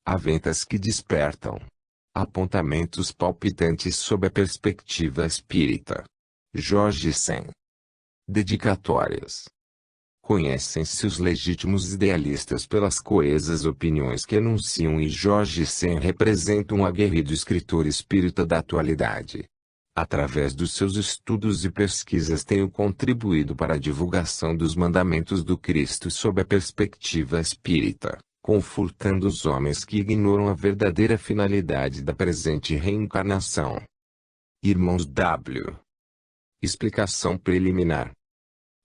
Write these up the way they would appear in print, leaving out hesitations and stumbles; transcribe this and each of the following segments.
Há ventas que despertam. Apontamentos palpitantes sob a perspectiva espírita. Jorge Sen. Dedicatórias. Conhecem-se os legítimos idealistas pelas coesas opiniões que enunciam, e Jorge Sen representa um aguerrido escritor espírita da atualidade. Através dos seus estudos e pesquisas tenho contribuído para a divulgação dos mandamentos do Cristo sob a perspectiva espírita, confortando os homens que ignoram a verdadeira finalidade da presente reencarnação. Irmãos W. Explicação preliminar.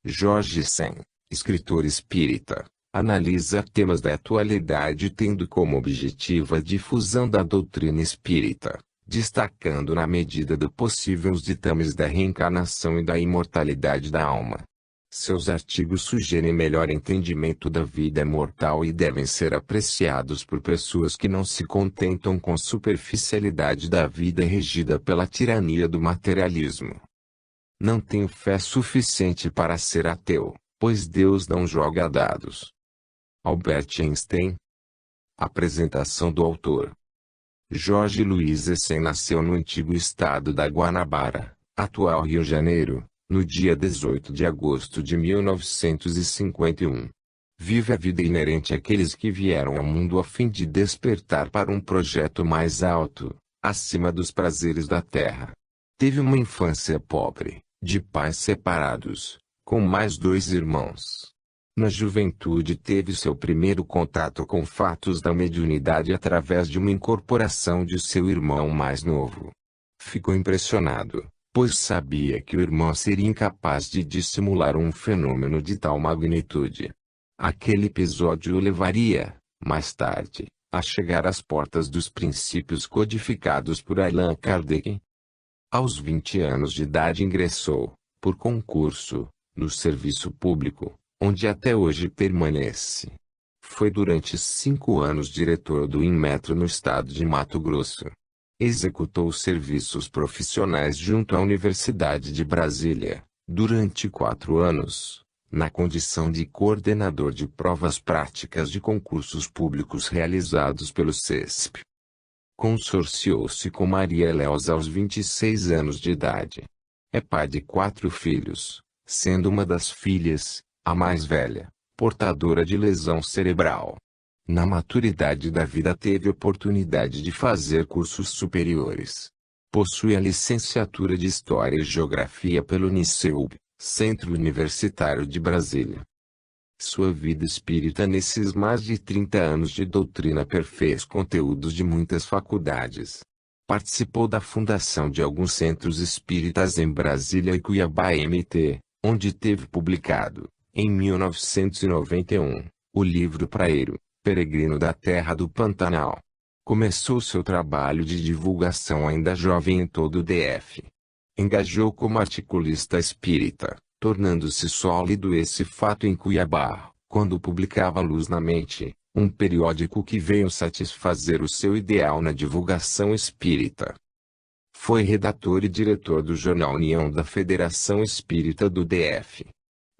Jorge Sen, escritor espírita, analisa temas da atualidade tendo como objetivo a difusão da doutrina espírita, destacando na medida do possível os ditames da reencarnação e da imortalidade da alma. Seus artigos sugerem melhor entendimento da vida mortal e devem ser apreciados por pessoas que não se contentam com a superficialidade da vida regida pela tirania do materialismo. Não tenho fé suficiente para ser ateu, pois Deus não joga dados. Albert Einstein. Apresentação do autor. Jorge Luiz Sen nasceu no antigo estado da Guanabara, atual Rio de Janeiro, no dia 18 de agosto de 1951. Vive a vida inerente àqueles que vieram ao mundo a fim de despertar para um projeto mais alto, acima dos prazeres da terra. Teve uma infância pobre, de pais separados, com mais 2 irmãos. Na juventude teve seu primeiro contato com fatos da mediunidade através de uma incorporação de seu irmão mais novo. Ficou impressionado, pois sabia que o irmão seria incapaz de dissimular um fenômeno de tal magnitude. Aquele episódio o levaria, mais tarde, a chegar às portas dos princípios codificados por Allan Kardec. Aos 20 anos de idade ingressou, por concurso, no serviço público, onde até hoje permanece. Foi durante 5 anos diretor do Inmetro no estado de Mato Grosso. Executou serviços profissionais junto à Universidade de Brasília, durante 4 anos, na condição de coordenador de provas práticas de concursos públicos realizados pelo CESP. Consorciou-se com Maria Eleusa aos 26 anos de idade. É pai de 4 filhos, sendo uma das filhas, a mais velha, portadora de lesão cerebral. Na maturidade da vida teve oportunidade de fazer cursos superiores. Possui a licenciatura de História e Geografia pelo Uniceub, Centro Universitário de Brasília. Sua vida espírita nesses mais de 30 anos de doutrina perfez conteúdos de muitas faculdades. Participou da fundação de alguns centros espíritas em Brasília e Cuiabá MT, onde teve publicado, em 1991, o livro Praeiro, Peregrino da Terra do Pantanal. Começou seu trabalho de divulgação ainda jovem em todo o DF. Engajou como articulista espírita, tornando-se sólido esse fato em Cuiabá, quando publicava Luz na Mente, um periódico que veio satisfazer o seu ideal na divulgação espírita. Foi redator e diretor do jornal União da Federação Espírita do DF.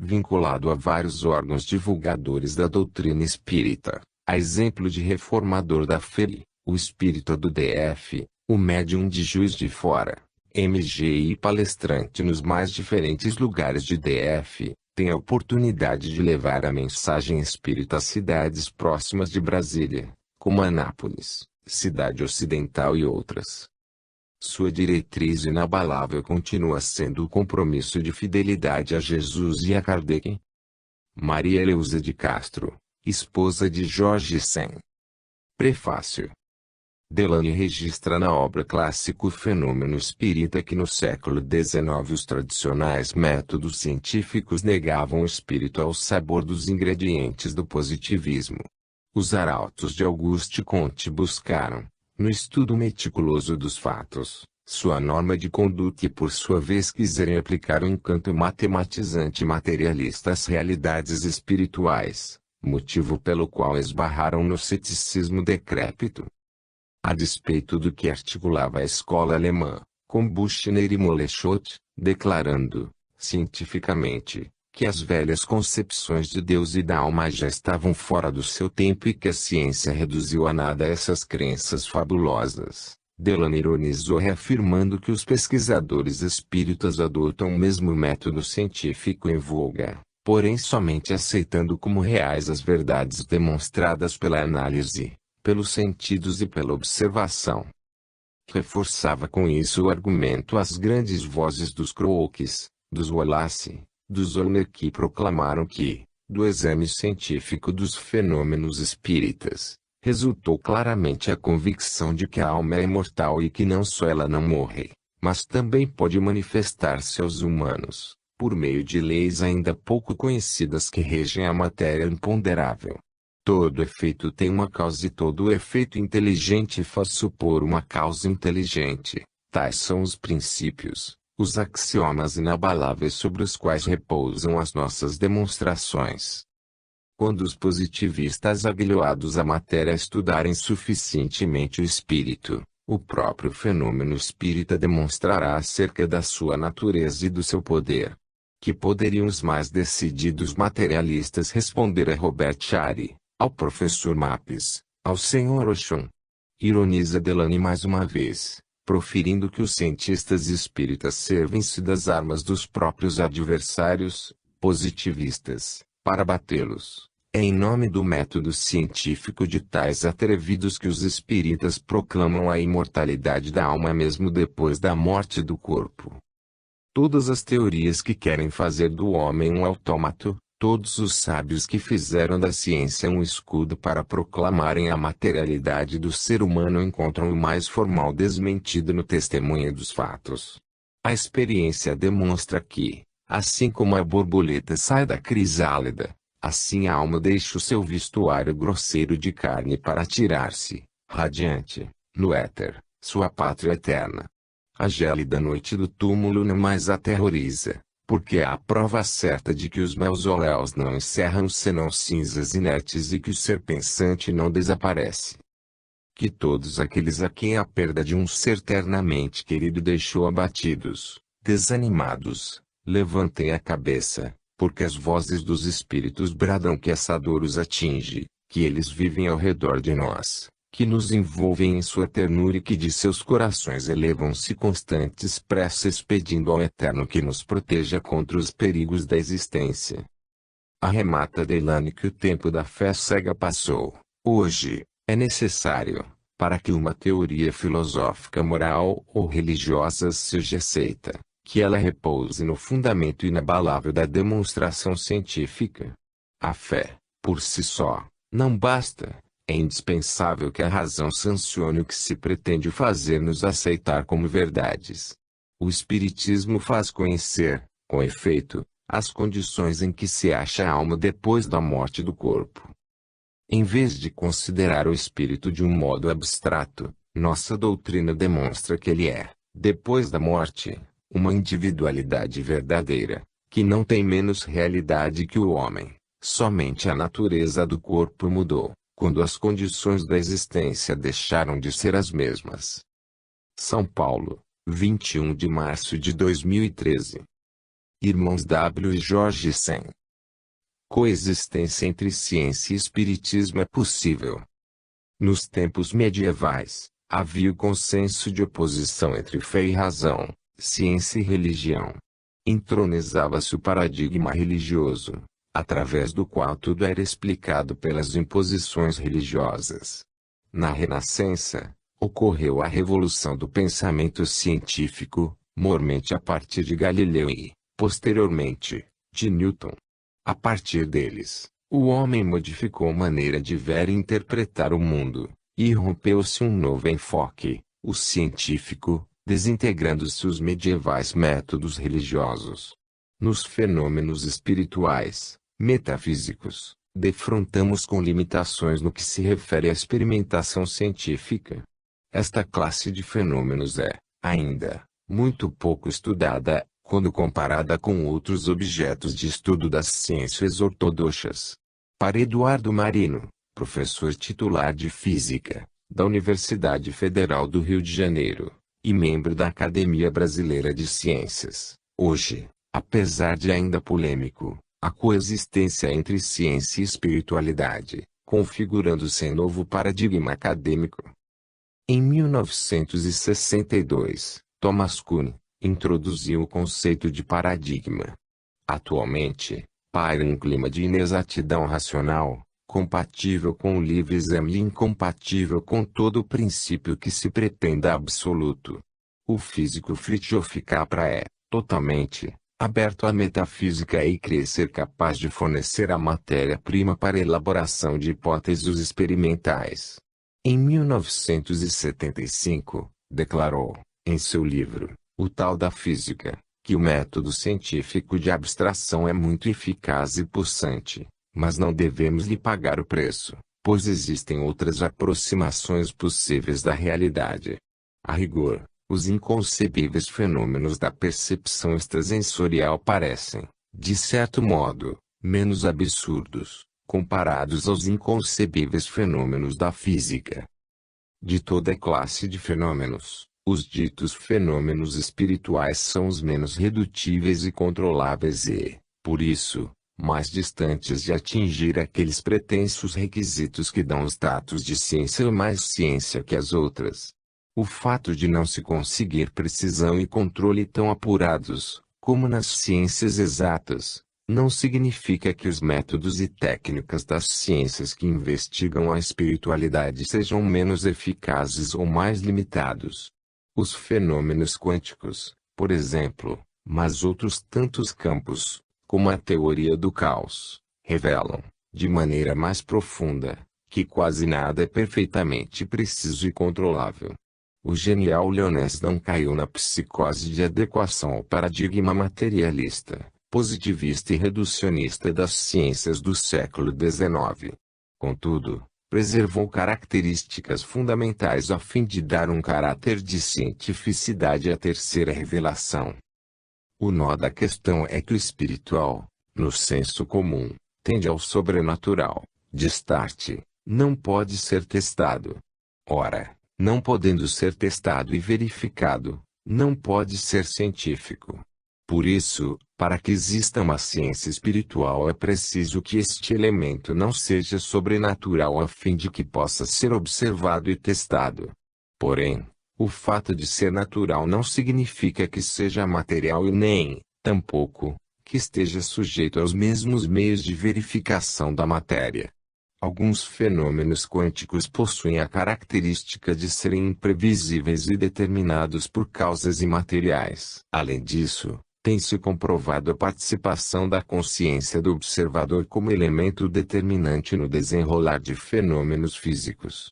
Vinculado a vários órgãos divulgadores da doutrina espírita, a exemplo de reformador da FEI, o Espírita do DF, o Médium de Juiz de Fora, MG e palestrante nos mais diferentes lugares de DF, tem a oportunidade de levar a mensagem espírita a cidades próximas de Brasília, como Anápolis, Cidade Ocidental e outras. Sua diretriz inabalável continua sendo o compromisso de fidelidade a Jesus e a Kardec. Maria Eleusa de Castro, esposa de Jorge Sen. Prefácio. Delany registra na obra clássica o fenômeno espírita que no século XIX os tradicionais métodos científicos negavam o espírito ao sabor dos ingredientes do positivismo. Os arautos de Auguste Comte buscaram, no estudo meticuloso dos fatos, sua norma de conduta e por sua vez quiserem aplicar o encanto matematizante materialista às realidades espirituais, motivo pelo qual esbarraram no ceticismo decrépito. A despeito do que articulava a escola alemã, com Buchner e Moleschott, declarando, cientificamente, que as velhas concepções de Deus e da alma já estavam fora do seu tempo e que a ciência reduziu a nada essas crenças fabulosas. Delano ironizou reafirmando que os pesquisadores espíritas adotam o mesmo método científico em voga, porém somente aceitando como reais as verdades demonstradas pela análise, pelos sentidos e pela observação. Reforçava com isso o argumento as grandes vozes dos Crookes, dos Wallace, dos Olmer que proclamaram que, do exame científico dos fenômenos espíritas, resultou claramente a convicção de que a alma é imortal e que não só ela não morre, mas também pode manifestar-se aos humanos, por meio de leis ainda pouco conhecidas que regem a matéria imponderável. Todo efeito tem uma causa e todo efeito inteligente faz supor uma causa inteligente. Tais são os princípios, os axiomas inabaláveis sobre os quais repousam as nossas demonstrações. Quando os positivistas aguilhoados à matéria estudarem suficientemente o espírito, o próprio fenômeno espírita demonstrará acerca da sua natureza e do seu poder. Que poderiam os mais decididos materialistas responder a Robert Shari, ao professor Mapes, ao Sr. Oshun? Ironiza Delany mais uma vez, proferindo que os cientistas espíritas servem-se das armas dos próprios adversários, positivistas, para batê-los. É em nome do método científico de tais atrevidos que os espíritas proclamam a imortalidade da alma mesmo depois da morte do corpo. Todas as teorias que querem fazer do homem um autômato, todos os sábios que fizeram da ciência um escudo para proclamarem a materialidade do ser humano encontram o mais formal desmentido no testemunho dos fatos. A experiência demonstra que, assim como a borboleta sai da crisálida, assim a alma deixa o seu vestuário grosseiro de carne para tirar-se, radiante, no éter, sua pátria eterna. A gélida noite do túmulo não mais aterroriza, porque é a prova certa de que os mausoléus não encerram senão cinzas inertes e que o ser pensante não desaparece. Que todos aqueles a quem a perda de um ser ternamente querido deixou abatidos, desanimados, levantem a cabeça, porque as vozes dos espíritos bradam que essa dor os atinge, que eles vivem ao redor de nós, que nos envolvem em sua ternura e que de seus corações elevam-se constantes preces pedindo ao Eterno que nos proteja contra os perigos da existência. Arremata Delany que o tempo da fé cega passou. Hoje, é necessário, para que uma teoria filosófica moral ou religiosa seja aceita, que ela repouse no fundamento inabalável da demonstração científica. A fé, por si só, não basta. É indispensável que a razão sancione o que se pretende fazer-nos aceitar como verdades. O Espiritismo faz conhecer, com efeito, as condições em que se acha a alma depois da morte do corpo. Em vez de considerar o espírito de um modo abstrato, nossa doutrina demonstra que ele é, depois da morte, uma individualidade verdadeira, que não tem menos realidade que o homem. Somente a natureza do corpo mudou, quando as condições da existência deixaram de ser as mesmas. São Paulo, 21 de março de 2013. Irmãos W. e Jorge Sen. Coexistência entre ciência e espiritismo é possível. Nos tempos medievais, havia o consenso de oposição entre fé e razão, ciência e religião. Entronizava-se o paradigma religioso, através do qual tudo era explicado pelas imposições religiosas. Na Renascença, ocorreu a revolução do pensamento científico, mormente a partir de Galileu e, posteriormente, de Newton. A partir deles, o homem modificou a maneira de ver e interpretar o mundo, e rompeu-se um novo enfoque, o científico, desintegrando-se os medievais métodos religiosos. Nos fenômenos espirituais, metafísicos, defrontamos com limitações no que se refere à experimentação científica. Esta classe de fenômenos é, ainda, muito pouco estudada, quando comparada com outros objetos de estudo das ciências ortodoxas. Para Eduardo Marino, professor titular de Física, da Universidade Federal do Rio de Janeiro, e membro da Academia Brasileira de Ciências, hoje, apesar de ainda polêmico, A coexistência entre ciência e espiritualidade, configurando-se novo paradigma acadêmico. Em 1962, Thomas Kuhn introduziu o conceito de paradigma. Atualmente, paira um clima de inexatidão racional, compatível com o livre exame e incompatível com todo o princípio que se pretenda absoluto. O físico Fritjof Capra é, totalmente, aberto à metafísica e crê ser capaz de fornecer a matéria-prima para a elaboração de hipóteses experimentais. Em 1975, declarou, em seu livro, O Tal da Física, que o método científico de abstração é muito eficaz e pulsante, mas não devemos lhe pagar o preço, pois existem outras aproximações possíveis da realidade. A rigor, os inconcebíveis fenômenos da percepção extrasensorial parecem, de certo modo, menos absurdos, comparados aos inconcebíveis fenômenos da física. De toda classe de fenômenos, os ditos fenômenos espirituais são os menos redutíveis e controláveis e, por isso, mais distantes de atingir aqueles pretensos requisitos que dão status de ciência ou mais ciência que as outras. O fato de não se conseguir precisão e controle tão apurados, como nas ciências exatas, não significa que os métodos e técnicas das ciências que investigam a espiritualidade sejam menos eficazes ou mais limitados. Os fenômenos quânticos, por exemplo, mas outros tantos campos, como a teoria do caos, revelam, de maneira mais profunda, que quase nada é perfeitamente preciso e controlável. O genial Leonès não caiu na psicose de adequação ao paradigma materialista, positivista e reducionista das ciências do século XIX. Contudo, preservou características fundamentais a fim de dar um caráter de cientificidade à terceira revelação. O nó da questão é que o espiritual, no senso comum, tende ao sobrenatural, de start, não pode ser testado. Ora, não podendo ser testado e verificado, não pode ser científico. Por isso, para que exista uma ciência espiritual é preciso que este elemento não seja sobrenatural a fim de que possa ser observado e testado. Porém, o fato de ser natural não significa que seja material e nem, tampouco, que esteja sujeito aos mesmos meios de verificação da matéria. Alguns fenômenos quânticos possuem a característica de serem imprevisíveis e determinados por causas imateriais. Além disso, tem-se comprovado a participação da consciência do observador como elemento determinante no desenrolar de fenômenos físicos.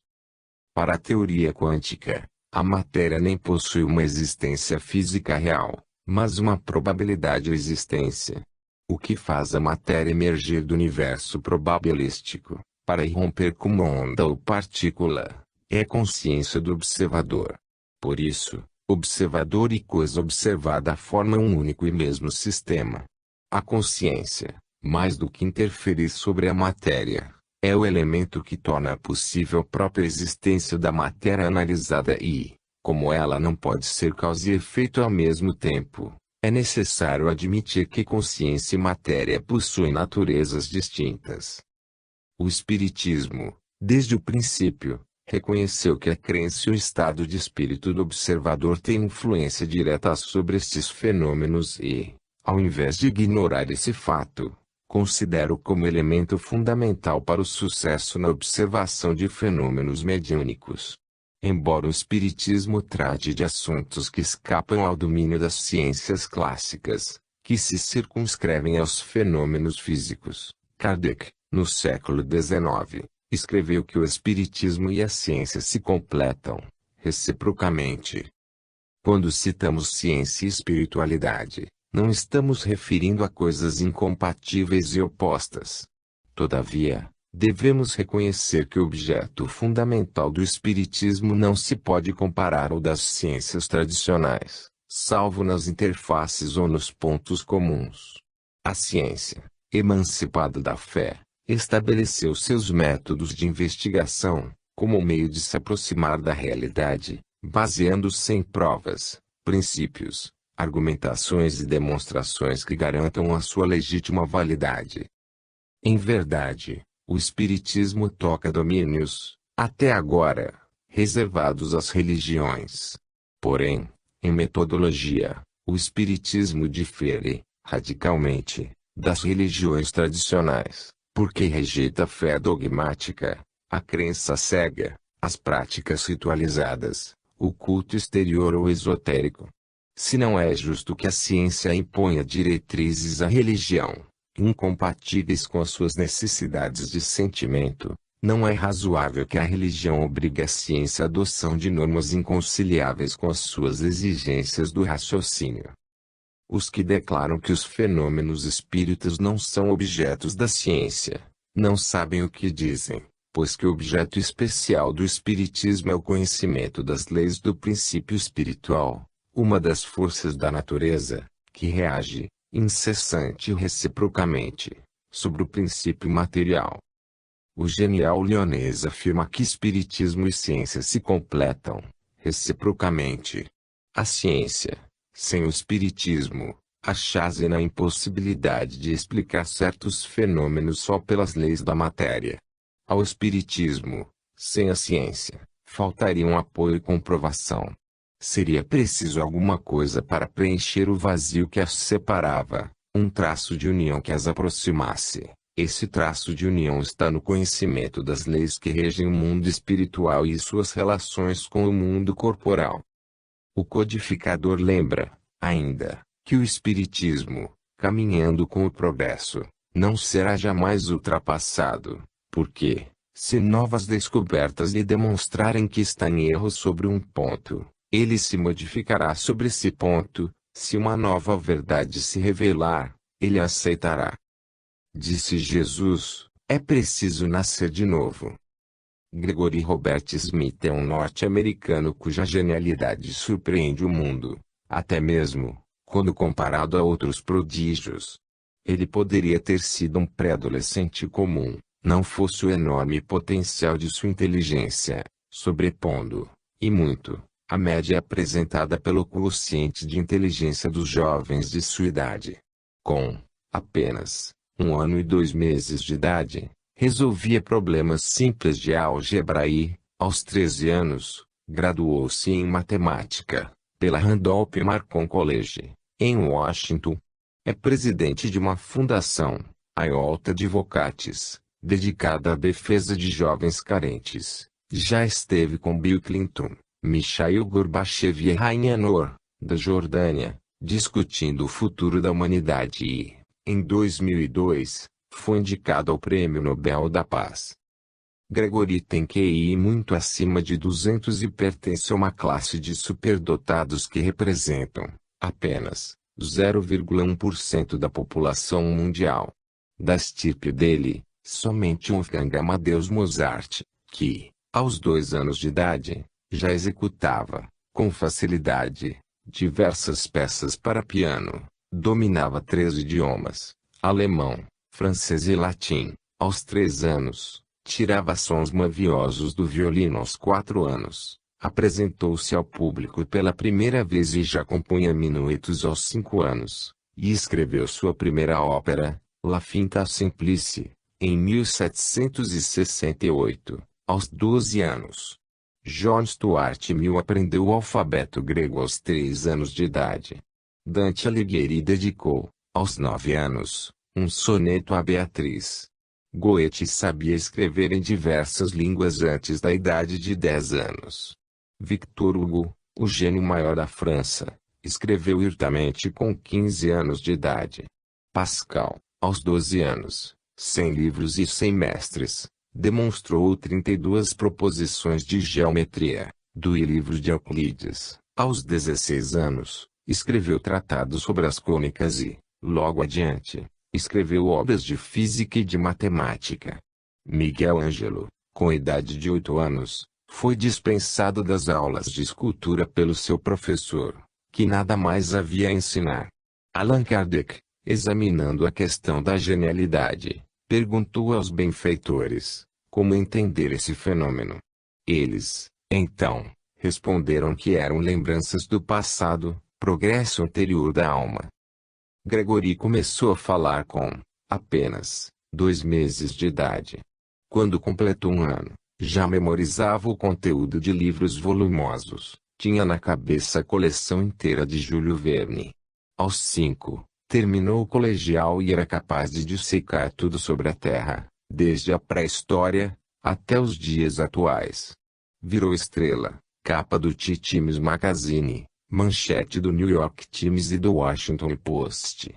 Para a teoria quântica, a matéria nem possui uma existência física real, mas uma probabilidade de existência. O que faz a matéria emergir do universo probabilístico, para irromper como onda ou partícula, é a consciência do observador. Por isso, observador e coisa observada formam um único e mesmo sistema. A consciência, mais do que interferir sobre a matéria, é o elemento que torna possível a própria existência da matéria analisada e, como ela não pode ser causa e efeito ao mesmo tempo, é necessário admitir que consciência e matéria possuem naturezas distintas. O Espiritismo, desde o princípio, reconheceu que a crença e o estado de espírito do observador têm influência direta sobre estes fenômenos e, ao invés de ignorar esse fato, considera-o como elemento fundamental para o sucesso na observação de fenômenos mediúnicos. Embora o Espiritismo trate de assuntos que escapam ao domínio das ciências clássicas, que se circunscrevem aos fenômenos físicos, Kardec, no século XIX, escreveu que o Espiritismo e a ciência se completam, reciprocamente. Quando citamos ciência e espiritualidade, não estamos referindo a coisas incompatíveis e opostas. Todavia, devemos reconhecer que o objeto fundamental do Espiritismo não se pode comparar ao das ciências tradicionais, salvo nas interfaces ou nos pontos comuns. A ciência, emancipada da fé, estabeleceu seus métodos de investigação, como meio de se aproximar da realidade, baseando-se em provas, princípios, argumentações e demonstrações que garantam a sua legítima validade. Em verdade, o Espiritismo toca domínios, até agora, reservados às religiões. Porém, em metodologia, o Espiritismo difere, radicalmente, das religiões tradicionais, porque rejeita a fé dogmática, a crença cega, as práticas ritualizadas, o culto exterior ou esotérico. Se não é justo que a ciência imponha diretrizes à religião, incompatíveis com as suas necessidades de sentimento, não é razoável que a religião obrigue a ciência à adoção de normas inconciliáveis com as suas exigências do raciocínio. Os que declaram que os fenômenos espíritas não são objetos da ciência, não sabem o que dizem, pois que o objeto especial do espiritismo é o conhecimento das leis do princípio espiritual, uma das forças da natureza, que reage, incessante e reciprocamente, sobre o princípio material. O genial Lyonês afirma que espiritismo e ciência se completam, reciprocamente. A ciência, sem o espiritismo, acha-se na impossibilidade de explicar certos fenômenos só pelas leis da matéria. Ao espiritismo, sem a ciência, faltaria um apoio e comprovação. Seria preciso alguma coisa para preencher o vazio que as separava, um traço de união que as aproximasse. Esse traço de união está no conhecimento das leis que regem o mundo espiritual e suas relações com o mundo corporal. O codificador lembra, ainda, que o espiritismo, caminhando com o progresso, não será jamais ultrapassado, porque, se novas descobertas lhe demonstrarem que está em erro sobre um ponto, ele se modificará sobre esse ponto. Se uma nova verdade se revelar, ele a aceitará. Disse Jesus, é preciso nascer de novo. Gregory Robert Smith é um norte-americano cuja genialidade surpreende o mundo, até mesmo, quando comparado a outros prodígios. Ele poderia ter sido um pré-adolescente comum, não fosse o enorme potencial de sua inteligência, sobrepondo, e muito, a média apresentada pelo quociente de inteligência dos jovens de sua idade. Com, apenas, 1 ano e 2 meses de idade, resolvia problemas simples de álgebra e, aos 13 anos, graduou-se em matemática, pela Randolph Macon College, em Washington. É presidente de uma fundação, a Iota Advocates, dedicada à defesa de jovens carentes. Já esteve com Bill Clinton, Mikhail Gorbachev e Rainha Noor, da Jordânia, discutindo o futuro da humanidade e, em 2002, foi indicado ao Prêmio Nobel da Paz. Gregory tem QI muito acima de 200 e pertence a uma classe de superdotados que representam, apenas, 0,1% da população mundial. Da estirpe dele, somente Wolfgang Amadeus Mozart, que, aos 2 anos de idade, já executava, com facilidade, diversas peças para piano, dominava 3 idiomas, alemão, francês e latim. Aos 3 anos, tirava sons maviosos do violino. Aos 4 anos, apresentou-se ao público pela primeira vez e já compunha minuetos aos 5 anos, e escreveu sua primeira ópera, La Finta Simplice, em 1768, aos 12 anos. John Stuart Mill aprendeu o alfabeto grego aos 3 anos de idade. Dante Alighieri dedicou, aos 9 anos, um soneto a Beatriz. Goethe sabia escrever em diversas línguas antes da idade de 10 anos. Victor Hugo, o gênio maior da França, escreveu hirtamente com 15 anos de idade. Pascal, aos 12 anos, sem livros e sem mestres, demonstrou 32 proposições de geometria, do livro de Euclides. Aos 16 anos, escreveu tratados sobre as cônicas e, logo adiante, escreveu obras de física e de matemática. Miguel Ângelo, com idade de 8 anos, foi dispensado das aulas de escultura pelo seu professor, que nada mais havia a ensinar. Allan Kardec, examinando a questão da genialidade, perguntou aos benfeitores como entender esse fenômeno. Eles, então, responderam que eram lembranças do passado, progresso anterior da alma. Gregory começou a falar com, apenas, 2 meses de idade. Quando completou 1 ano, já memorizava o conteúdo de livros volumosos, tinha na cabeça a coleção inteira de Júlio Verne. Aos 5, terminou o colegial e era capaz de dissecar tudo sobre a Terra, desde a pré-história, até os dias atuais. Virou estrela, capa do Times Magazine, manchete do New York Times e do Washington Post.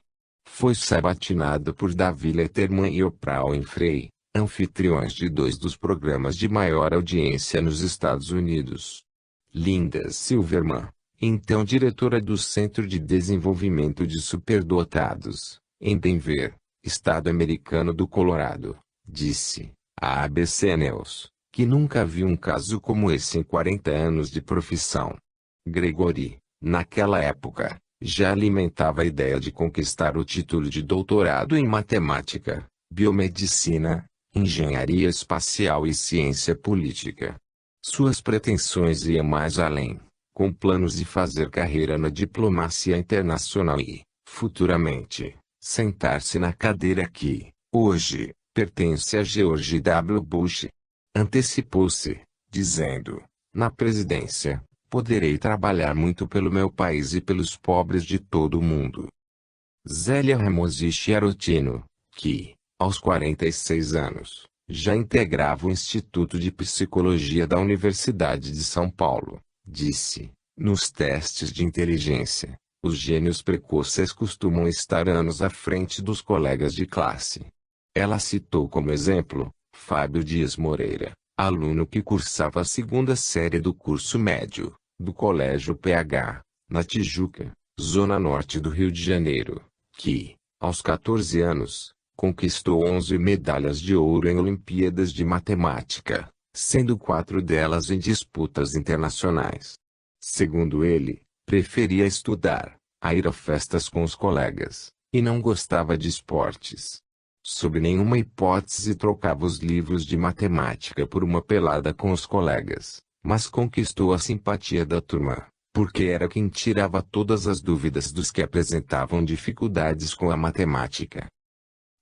Foi sabatinado por David Letterman e Oprah Winfrey, anfitriões de 2 dos programas de maior audiência nos Estados Unidos. Linda Silverman, então diretora do Centro de Desenvolvimento de Superdotados, em Denver, estado americano do Colorado, disse, à ABC News, que nunca viu um caso como esse em 40 anos de profissão. Gregory, naquela época, já alimentava a ideia de conquistar o título de doutorado em matemática, biomedicina, engenharia espacial e ciência política. Suas pretensões iam mais além, com planos de fazer carreira na diplomacia internacional e, futuramente, sentar-se na cadeira que, hoje, pertence a George W. Bush. Antecipou-se, dizendo, na presidência, poderei trabalhar muito pelo meu país e pelos pobres de todo o mundo. Zélia Ramosi Chiarotino, que, aos 46 anos, já integrava o Instituto de Psicologia da Universidade de São Paulo, disse, nos testes de inteligência, os gênios precoces costumam estar anos à frente dos colegas de classe. Ela citou como exemplo, Fábio Dias Moreira, aluno que cursava a 2ª série do curso médio, do Colégio PH, na Tijuca, zona norte do Rio de Janeiro, que, aos 14 anos, conquistou 11 medalhas de ouro em Olimpíadas de Matemática, sendo 4 delas em disputas internacionais. Segundo ele, preferia estudar, a ir a festas com os colegas, e não gostava de esportes. Sob nenhuma hipótese trocava os livros de matemática por uma pelada com os colegas, mas conquistou a simpatia da turma, porque era quem tirava todas as dúvidas dos que apresentavam dificuldades com a matemática.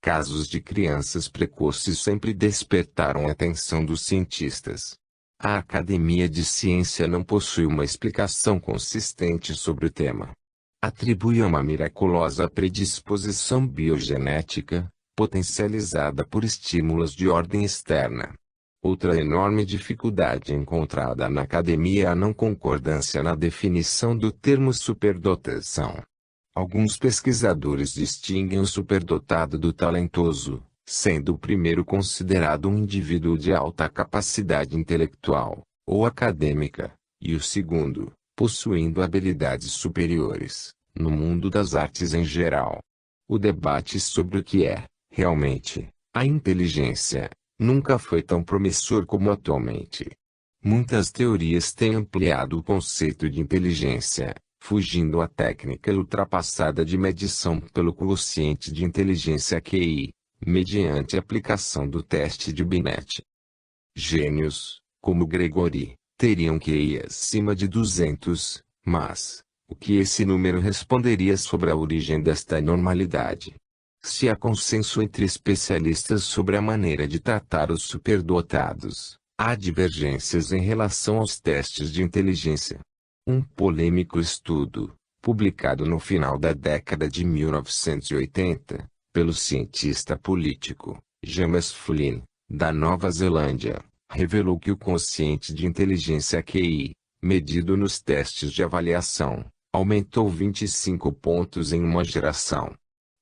Casos de crianças precoces sempre despertaram a atenção dos cientistas. A Academia de Ciência não possui uma explicação consistente sobre o tema. Atribui a uma miraculosa predisposição biogenética, potencializada por estímulos de ordem externa. Outra enorme dificuldade encontrada na academia é a não concordância na definição do termo superdotação. Alguns pesquisadores distinguem o superdotado do talentoso, sendo o primeiro considerado um indivíduo de alta capacidade intelectual, ou acadêmica, e o segundo, possuindo habilidades superiores, no mundo das artes em geral. O debate sobre o que é, realmente, a inteligência, nunca foi tão promissor como atualmente. Muitas teorias têm ampliado o conceito de inteligência, fugindo à técnica ultrapassada de medição pelo quociente de inteligência QI, mediante a aplicação do teste de Binet. Gênios, como Gregory, teriam QI acima de 200, mas, o que esse número responderia sobre a origem desta anormalidade? Se há consenso entre especialistas sobre a maneira de tratar os superdotados, há divergências em relação aos testes de inteligência. Um polêmico estudo, publicado no final da década de 1980, pelo cientista político, James Flynn, da Nova Zelândia, revelou que o quociente de inteligência QI, medido nos testes de avaliação, aumentou 25 pontos em uma geração.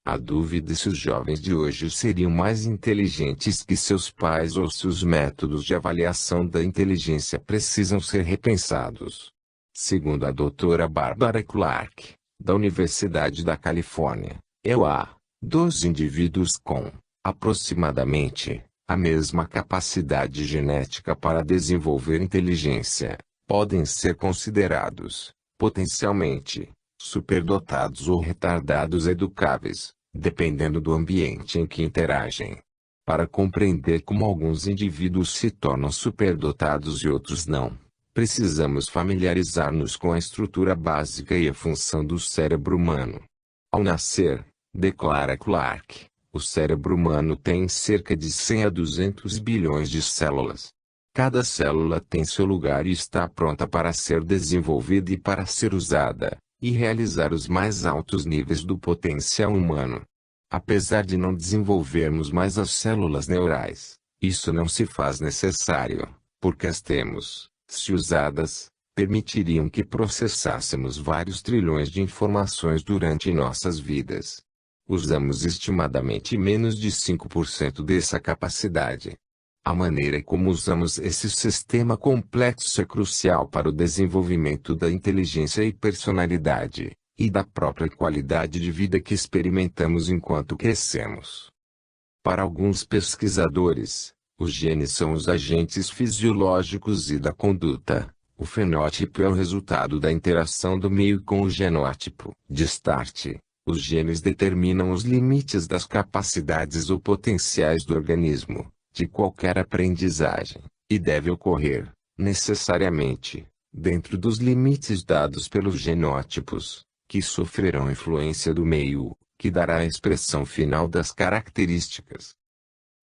A dúvida se os jovens de hoje seriam mais inteligentes que seus pais ou se os métodos de avaliação da inteligência precisam ser repensados. Segundo a doutora Barbara Clark, da Universidade da Califórnia, dos indivíduos com, aproximadamente, a mesma capacidade genética para desenvolver inteligência, podem ser considerados, potencialmente, superdotados ou retardados educáveis, dependendo do ambiente em que interagem. Para compreender como alguns indivíduos se tornam superdotados e outros não, precisamos familiarizar-nos com a estrutura básica e a função do cérebro humano. Ao nascer, declara Clarke, o cérebro humano tem cerca de 100 a 200 bilhões de células. Cada célula tem seu lugar e está pronta para ser desenvolvida e para ser usada, e realizar os mais altos níveis do potencial humano. Apesar de não desenvolvermos mais as células neurais, isso não se faz necessário, porque as temos, se usadas, permitiriam que processássemos vários trilhões de informações durante nossas vidas. Usamos estimadamente menos de 5% dessa capacidade. A maneira como usamos esse sistema complexo é crucial para o desenvolvimento da inteligência e personalidade, e da própria qualidade de vida que experimentamos enquanto crescemos. Para alguns pesquisadores, os genes são os agentes fisiológicos e da conduta. O fenótipo é o resultado da interação do meio com o genótipo. De start, os genes determinam os limites das capacidades ou potenciais do organismo, de qualquer aprendizagem, e deve ocorrer, necessariamente, dentro dos limites dados pelos genótipos, que sofrerão influência do meio, que dará a expressão final das características.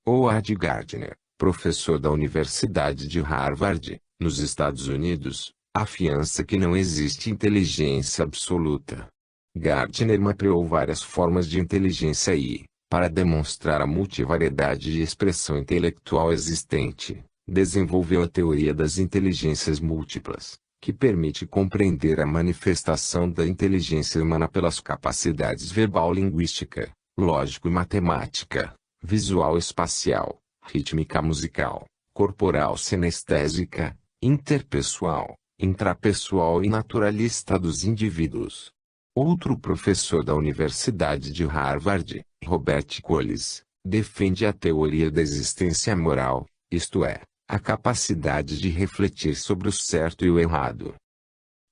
Howard Gardner, professor da Universidade de Harvard, nos Estados Unidos, afiança que não existe inteligência absoluta. Gardner mapeou várias formas de inteligência e, para demonstrar a multivariedade de expressão intelectual existente, desenvolveu a teoria das inteligências múltiplas, que permite compreender a manifestação da inteligência humana pelas capacidades verbal-linguística, lógico-matemática, visual-espacial, rítmica-musical, corporal-sinestésica, interpessoal, intrapessoal e naturalista dos indivíduos. Outro professor da Universidade de Harvard, Robert Collis, defende a teoria da existência moral, isto é, a capacidade de refletir sobre o certo e o errado.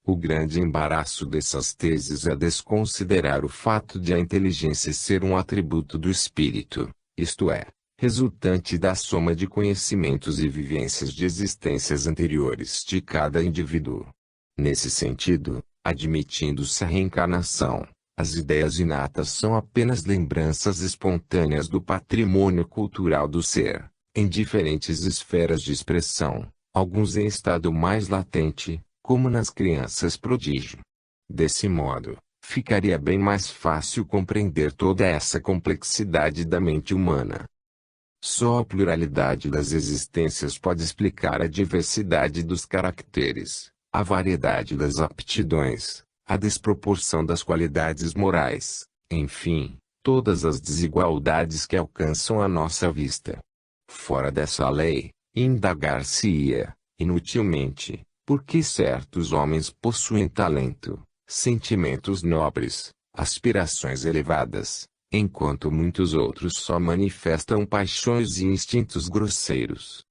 O grande embaraço dessas teses é desconsiderar o fato de a inteligência ser um atributo do espírito, isto é, resultante da soma de conhecimentos e vivências de existências anteriores de cada indivíduo. Nesse sentido, admitindo-se a reencarnação, as ideias inatas são apenas lembranças espontâneas do patrimônio cultural do ser, em diferentes esferas de expressão, alguns em estado mais latente, como nas crianças prodígio. Desse modo, ficaria bem mais fácil compreender toda essa complexidade da mente humana. Só a pluralidade das existências pode explicar a diversidade dos caracteres, a variedade das aptidões, a desproporção das qualidades morais, enfim, todas as desigualdades que alcançam a nossa vista. Fora dessa lei, indagar-se-ia, inutilmente, por que certos homens possuem talento, sentimentos nobres, aspirações elevadas, enquanto muitos outros só manifestam paixões e instintos grosseiros.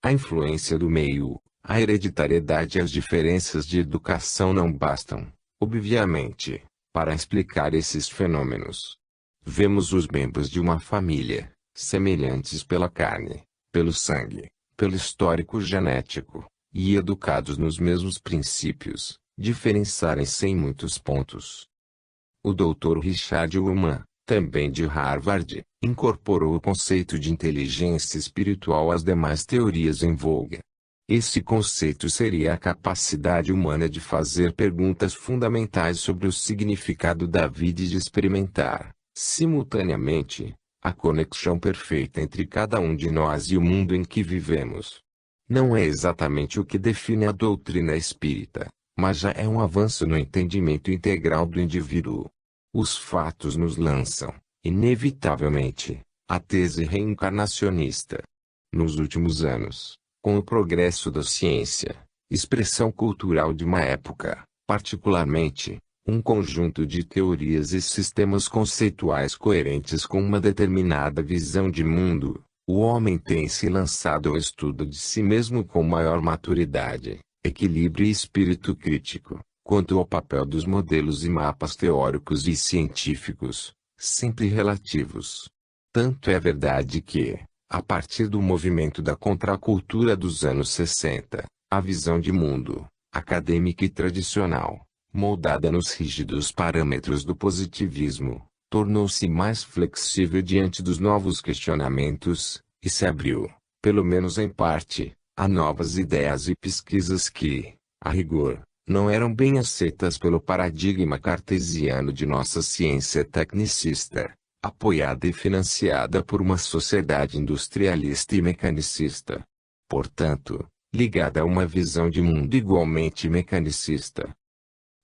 A influência do meio, a hereditariedade e as diferenças de educação não bastam, obviamente, para explicar esses fenômenos. Vemos os membros de uma família, semelhantes pela carne, pelo sangue, pelo histórico genético, e educados nos mesmos princípios, diferenciarem-se em muitos pontos. O Dr. Richard Ullmann, também de Harvard, incorporou o conceito de inteligência espiritual às demais teorias em voga. Esse conceito seria a capacidade humana de fazer perguntas fundamentais sobre o significado da vida e de experimentar, simultaneamente, a conexão perfeita entre cada um de nós e o mundo em que vivemos. Não é exatamente o que define a doutrina espírita, mas já é um avanço no entendimento integral do indivíduo. Os fatos nos lançam, inevitavelmente, a tese reencarnacionista. Nos últimos anos, com o progresso da ciência, expressão cultural de uma época, particularmente, um conjunto de teorias e sistemas conceituais coerentes com uma determinada visão de mundo, o homem tem se lançado ao estudo de si mesmo com maior maturidade, equilíbrio e espírito crítico, quanto ao papel dos modelos e mapas teóricos e científicos, sempre relativos. Tanto é verdade que, a partir do movimento da contracultura dos anos 60, A visão de mundo, acadêmica e tradicional, moldada nos rígidos parâmetros do positivismo, tornou-se mais flexível diante dos novos questionamentos, e se abriu, pelo menos em parte, a novas ideias e pesquisas que, a rigor, não eram bem aceitas pelo paradigma cartesiano de nossa ciência tecnicista, apoiada e financiada por uma sociedade industrialista e mecanicista. Portanto, ligada a uma visão de mundo igualmente mecanicista.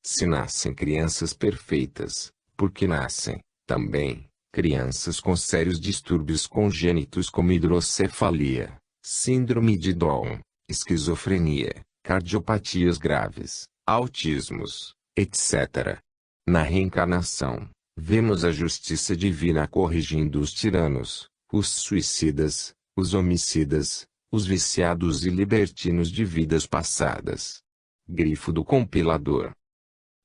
Se nascem crianças perfeitas, porque nascem, também, crianças com sérios distúrbios congênitos como hidrocefalia, síndrome de Down, esquizofrenia, cardiopatias graves, autismos, etc. Na reencarnação, vemos a justiça divina corrigindo os tiranos, os suicidas, os homicidas, os viciados e libertinos de vidas passadas. Grifo do compilador.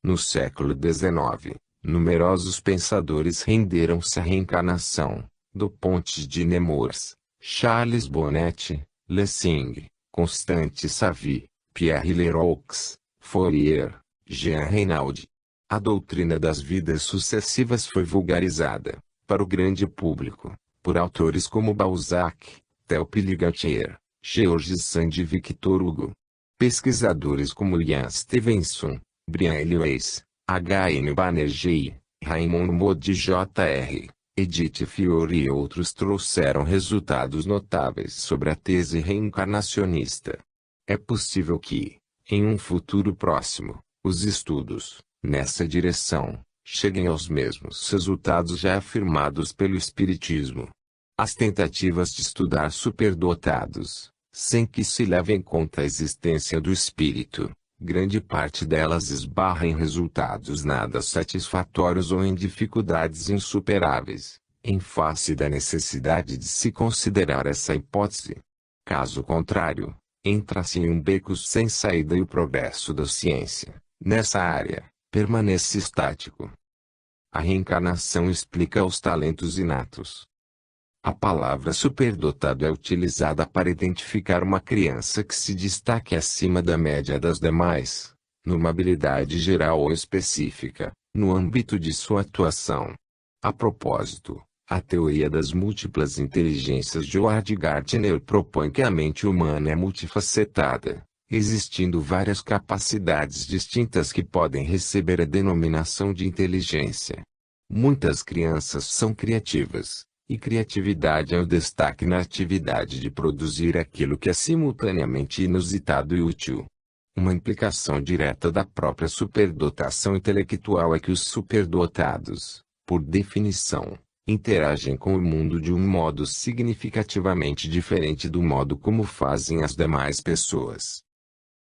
No século XIX, numerosos pensadores renderam-se à reencarnação, do Ponte de Nemours, Charles Bonnet, Lessing, Constance Savy, Pierre Leroux, Fourier, Jean Reynaud. A doutrina das vidas sucessivas foi vulgarizada, para o grande público, por autores como Balzac, Théophile Ligatier, Georges Sand e Victor Hugo. Pesquisadores como Ian Stevenson, Brian Lewis, H.N. Banerjee, Raymond Moody Jr., Edith Fiore e outros trouxeram resultados notáveis sobre a tese reencarnacionista. É possível que, em um futuro próximo, os estudos, nessa direção, cheguem aos mesmos resultados já afirmados pelo Espiritismo. As tentativas de estudar superdotados, sem que se leve em conta a existência do espírito, grande parte delas esbarra em resultados nada satisfatórios ou em dificuldades insuperáveis, em face da necessidade de se considerar essa hipótese. Caso contrário, entra-se em um beco sem saída e o progresso da ciência, nessa área, permanece estático. A reencarnação explica os talentos inatos. A palavra superdotado é utilizada para identificar uma criança que se destaque acima da média das demais, numa habilidade geral ou específica, no âmbito de sua atuação. A propósito, a teoria das múltiplas inteligências de Howard Gardner propõe que a mente humana é multifacetada, existindo várias capacidades distintas que podem receber a denominação de inteligência. Muitas crianças são criativas. E criatividade é o destaque na atividade de produzir aquilo que é simultaneamente inusitado e útil. Uma implicação direta da própria superdotação intelectual é que os superdotados, por definição, interagem com o mundo de um modo significativamente diferente do modo como fazem as demais pessoas.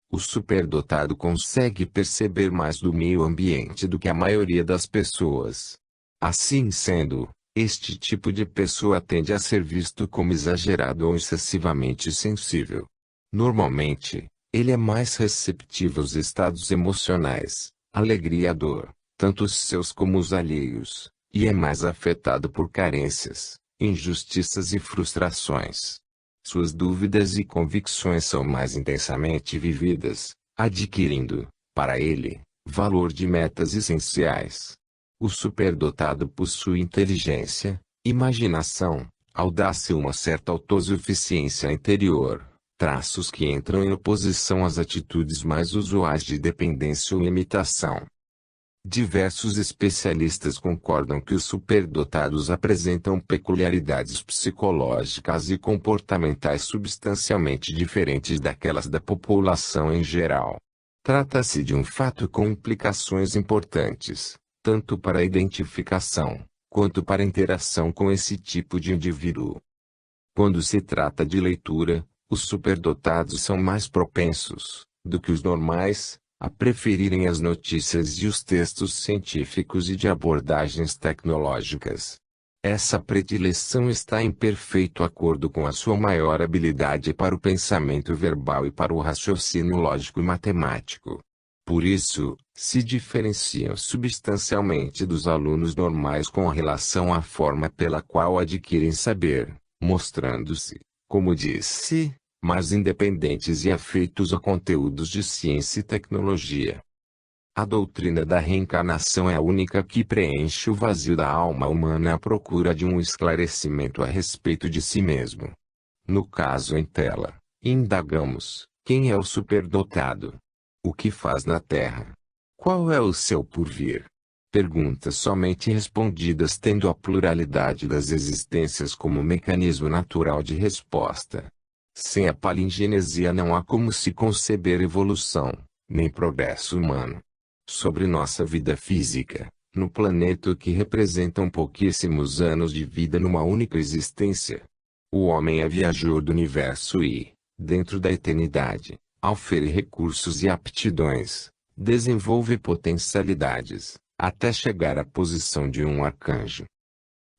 O superdotado consegue perceber mais do meio ambiente do que a maioria das pessoas. Assim sendo, este tipo de pessoa tende a ser visto como exagerado ou excessivamente sensível. Normalmente, ele é mais receptivo aos estados emocionais, alegria e a dor, tanto os seus como os alheios, e é mais afetado por carências, injustiças e frustrações. Suas dúvidas e convicções são mais intensamente vividas, adquirindo, para ele, valor de metas essenciais. O superdotado possui inteligência, imaginação, audácia e uma certa autossuficiência interior, traços que entram em oposição às atitudes mais usuais de dependência ou imitação. Diversos especialistas concordam que os superdotados apresentam peculiaridades psicológicas e comportamentais substancialmente diferentes daquelas da população em geral. Trata-se de um fato com implicações importantes, tanto para a identificação, quanto para a interação com esse tipo de indivíduo. Quando se trata de leitura, os superdotados são mais propensos, do que os normais, a preferirem as notícias e os textos científicos e de abordagens tecnológicas. Essa predileção está em perfeito acordo com a sua maior habilidade para o pensamento verbal e para o raciocínio lógico e matemático. Por isso, se diferenciam substancialmente dos alunos normais com relação à forma pela qual adquirem saber, mostrando-se, como disse, mas independentes e afeitos a conteúdos de ciência e tecnologia. A doutrina da reencarnação é a única que preenche o vazio da alma humana à procura de um esclarecimento a respeito de si mesmo. No caso em tela, indagamos: quem é o superdotado? O que faz na Terra? Qual é o seu porvir? Perguntas somente respondidas tendo a pluralidade das existências como mecanismo natural de resposta. Sem a palingenesia não há como se conceber evolução, nem progresso humano. Sobre nossa vida física, no planeta que representam pouquíssimos anos de vida numa única existência. O homem é viajor do universo e, dentro da eternidade, ao ferir recursos e aptidões, desenvolve potencialidades, até chegar à posição de um arcanjo.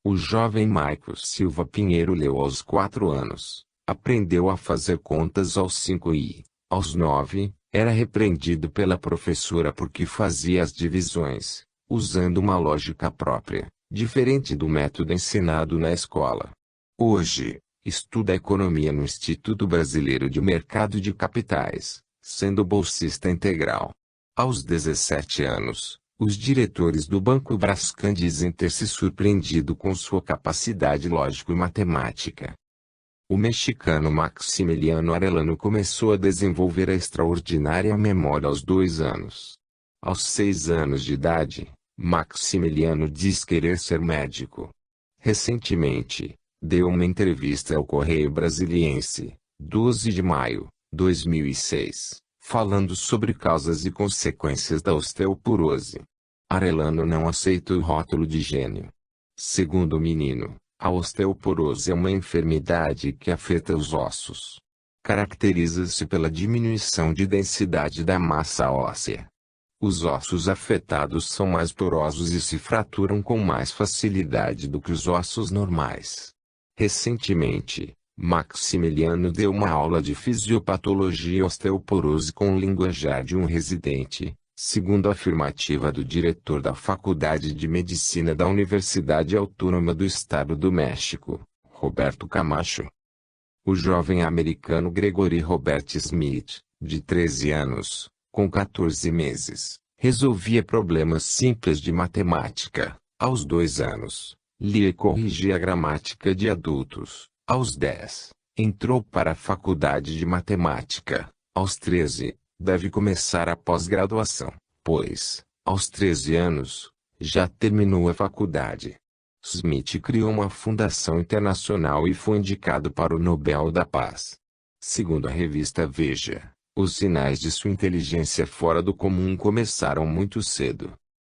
O jovem Maico Silva Pinheiro leu aos 4 anos, aprendeu a fazer contas aos 5 e, aos 9, era repreendido pela professora porque fazia as divisões, usando uma lógica própria, diferente do método ensinado na escola. Hoje, estuda economia no Instituto Brasileiro de Mercado de Capitais, sendo bolsista integral. Aos 17 anos, os diretores do Banco Brascan dizem ter se surpreendido com sua capacidade lógico-matemática. O mexicano Maximiliano Arellano começou a desenvolver a extraordinária memória aos 2 anos. Aos 6 anos de idade, Maximiliano diz querer ser médico. Recentemente, deu uma entrevista ao Correio Brasiliense, 12 de maio, 2006, falando sobre causas e consequências da osteoporose. Arellano não aceita o rótulo de gênio. Segundo o menino, a osteoporose é uma enfermidade que afeta os ossos. Caracteriza-se pela diminuição de densidade da massa óssea. Os ossos afetados são mais porosos e se fraturam com mais facilidade do que os ossos normais. Recentemente, Maximiliano deu uma aula de fisiopatologia e osteoporose com o linguajar de um residente, segundo a afirmativa do diretor da Faculdade de Medicina da Universidade Autônoma do Estado do México, Roberto Camacho. O jovem americano Gregory Robert Smith, de 13 anos, com 14 meses, resolvia problemas simples de matemática. Aos 2 anos, lia e corrigia a gramática de adultos. Aos 10, entrou para a faculdade de matemática. Aos 13, deve começar a pós-graduação, pois, aos 13 anos, já terminou a faculdade. Smith criou uma fundação internacional e foi indicado para o Nobel da Paz. Segundo a revista Veja, os sinais de sua inteligência fora do comum começaram muito cedo.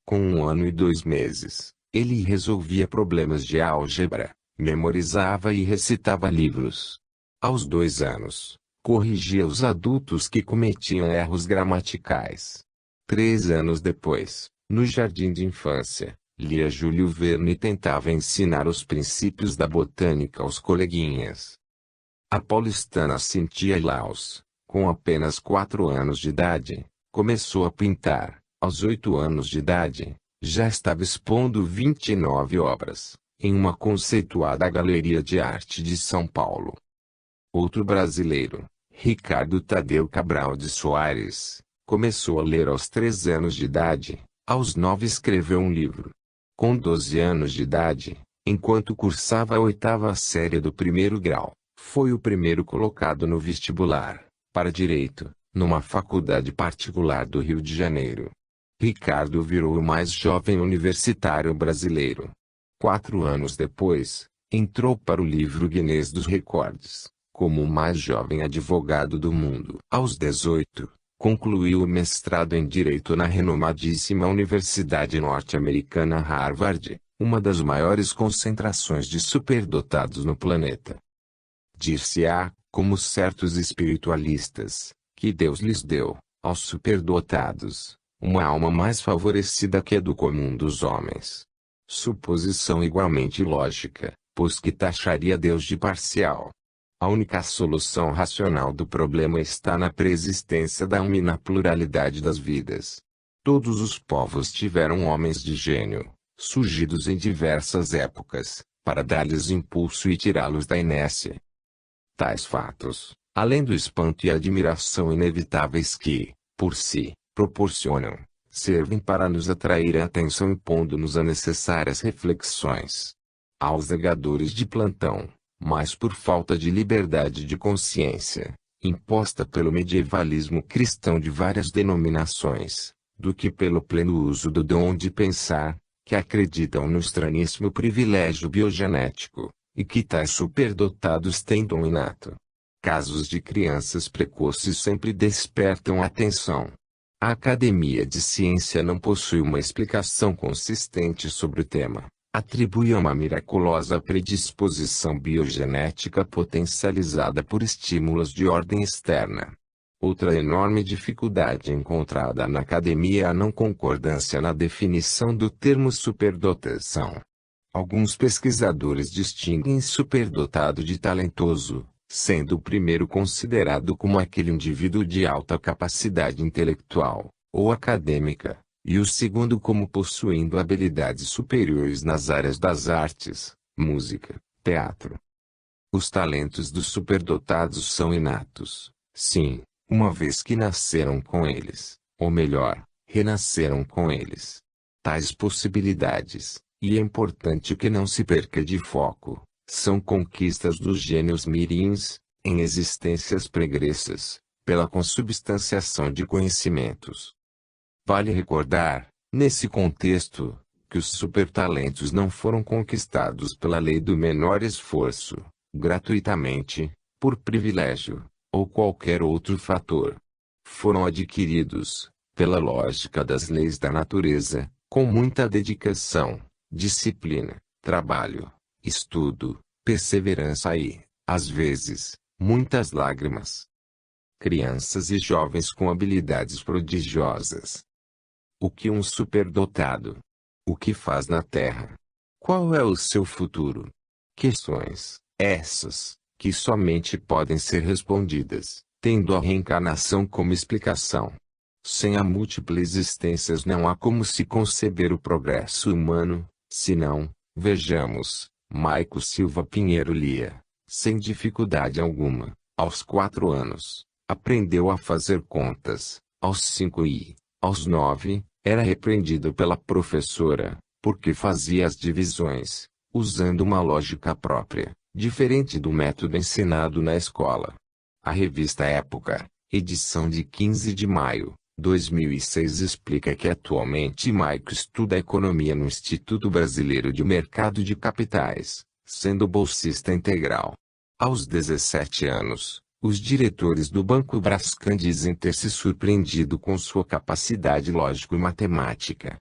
Com 1 ano e 2 meses, ele resolvia problemas de álgebra, memorizava e recitava livros. Aos 2 anos, corrigia os adultos que cometiam erros gramaticais. 3 anos depois, no jardim de infância, lia Júlio Verne e tentava ensinar os princípios da botânica aos coleguinhas. A paulistana Cynthia Laus, com apenas 4 anos de idade, começou a pintar. Aos 8 anos de idade, já estava expondo 29 obras, em uma conceituada galeria de arte de São Paulo. Outro brasileiro, Ricardo Tadeu Cabral de Soares, começou a ler aos 3 anos de idade. Aos 9 escreveu um livro. Com 12 anos de idade, enquanto cursava a 8ª série do 1º grau, foi o primeiro colocado no vestibular, para Direito, numa faculdade particular do Rio de Janeiro. Ricardo virou o mais jovem universitário brasileiro. 4 anos depois, entrou para o livro Guinness dos Recordes, como o mais jovem advogado do mundo. Aos 18, concluiu o mestrado em Direito na renomadíssima Universidade norte-americana Harvard, uma das maiores concentrações de superdotados no planeta. Dir-se-á, como certos espiritualistas, que Deus lhes deu, aos superdotados, uma alma mais favorecida que a do comum dos homens. Suposição igualmente lógica, pois que taxaria Deus de parcial. A única solução racional do problema está na preexistência da alma e na pluralidade das vidas. Todos os povos tiveram homens de gênio, surgidos em diversas épocas, para dar-lhes impulso e tirá-los da inércia. Tais fatos, além do espanto e admiração inevitáveis que, por si, proporcionam, servem para nos atrair a atenção impondo-nos a necessárias reflexões. Aos zegadores de plantão, mas por falta de liberdade de consciência, imposta pelo medievalismo cristão de várias denominações, do que pelo pleno uso do dom de pensar, que acreditam no estranhíssimo privilégio biogenético, e que tais superdotados têm dom inato. Casos de crianças precoces sempre despertam a atenção. A Academia de Ciência não possui uma explicação consistente sobre o tema. Atribui a uma miraculosa predisposição biogenética potencializada por estímulos de ordem externa. Outra enorme dificuldade encontrada na academia é a não concordância na definição do termo superdotação. Alguns pesquisadores distinguem superdotado de talentoso, sendo o primeiro considerado como aquele indivíduo de alta capacidade intelectual, ou acadêmica, e o segundo como possuindo habilidades superiores nas áreas das artes, música, teatro. Os talentos dos superdotados são inatos, sim, uma vez que nasceram com eles, ou melhor, renasceram com eles. Tais possibilidades, e é importante que não se perca de foco, são conquistas dos gênios mirins, em existências pregressas, pela consubstanciação de conhecimentos. Vale recordar, nesse contexto, que os supertalentos não foram conquistados pela lei do menor esforço, gratuitamente, por privilégio, ou qualquer outro fator. Foram adquiridos, pela lógica das leis da natureza, com muita dedicação, disciplina, trabalho, estudo, perseverança e, às vezes, muitas lágrimas. Crianças e jovens com habilidades prodigiosas. O que um superdotado? O que faz na Terra? Qual é o seu futuro? Questões, essas, que somente podem ser respondidas, tendo a reencarnação como explicação. Sem a múltipla existências não há como se conceber o progresso humano, senão, vejamos, Maico Silva Pinheiro Lia, sem dificuldade alguma, aos 4 anos, aprendeu a fazer contas, aos 5 e, aos 9, era repreendido pela professora, porque fazia as divisões, usando uma lógica própria, diferente do método ensinado na escola. A revista Época, edição de 15 de maio, 2006 explica que atualmente Maico estuda economia no Instituto Brasileiro de Mercado de Capitais, sendo bolsista integral. Aos 17 anos, os diretores do Banco Brascan dizem ter se surpreendido com sua capacidade lógico-matemática.